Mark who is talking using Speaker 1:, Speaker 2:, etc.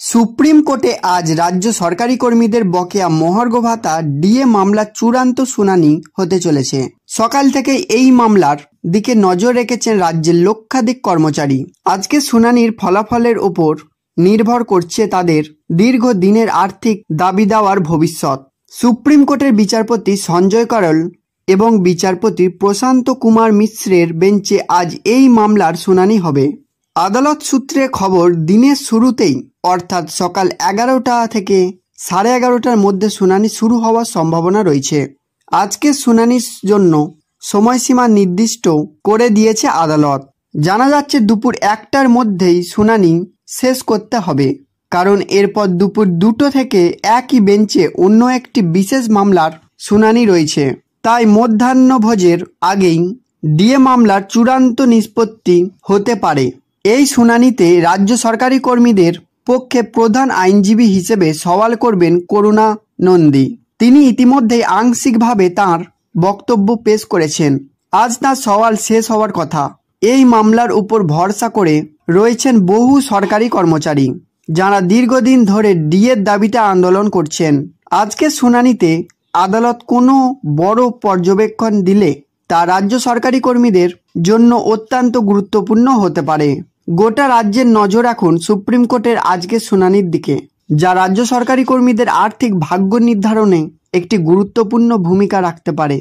Speaker 1: Supreme কোর্টে আজ রাজ্য সরকারি কর্মীদের বকেয়া মহার্ঘ ভাতা ডিএ মামলার চূড়ান্ত শুনানি হতে চলেছে। সকাল থেকেই এই মামলার দিকে নজর রেখেছেন রাজ্যের লক্ষাধিক কর্মচারী। আজকে শুনানির ফলাফলের ওপর নির্ভর করছে তাদের দীর্ঘ দিনের আর্থিক দাবি দেওয়ার ভবিষ্যৎ। সুপ্রিম কোর্টের বিচারপতি সঞ্জয় করল এবং বিচারপতি প্রশান্ত কুমার মিশ্রের বেঞ্চে আজ এই মামলার শুনানি হবে। আদালত সূত্রে খবর, দিনের শুরুতেই অর্থাৎ সকাল 11টা থেকে 11:30টার মধ্যে শুনানি শুরু হওয়ার সম্ভাবনা রয়েছে। আজকের শুনানির জন্য সময়সীমা নির্দিষ্ট করে দিয়েছে আদালত। জানা যাচ্ছে দুপুর 1টার মধ্যেই শুনানি শেষ করতে হবে, কারণ এরপর দুপুর 2টো থেকে একই বেঞ্চে অন্য একটি বিশেষ মামলার শুনানি রয়েছে। তাই মধ্যাহ্নভোজের আগেই ডিএ মামলার চূড়ান্ত নিষ্পত্তি হতে পারে। এই শুনানিতে রাজ্য সরকারি কর্মীদের পক্ষে প্রধান আইনজীবী হিসেবে সওয়াল করবেন করুণা নন্দী। তিনি ইতিমধ্যেই আংশিকভাবে তাঁর বক্তব্য পেশ করেছেন। আজ তাঁর সওয়াল শেষ হওয়ার কথা। এই মামলার উপর ভরসা করে রয়েছেন বহু সরকারি কর্মচারী, যারা দীর্ঘদিন ধরে ডিএর দাবিতে আন্দোলন করছেন। আজকের শুনানিতে আদালত কোনো বড় পর্যবেক্ষণ দিলে তা রাজ্য সরকারি কর্মীদের জন্য অত্যন্ত গুরুত্বপূর্ণ হতে পারে। গোটা রাজ্যের নজর এখন সুপ্রিম কোর্টের আজকের শুনানির দিকে, যা রাজ্য সরকারি কর্মীদের আর্থিক ভাগ্য নির্ধারণে একটি গুরুত্বপূর্ণ ভূমিকা রাখতে পারে।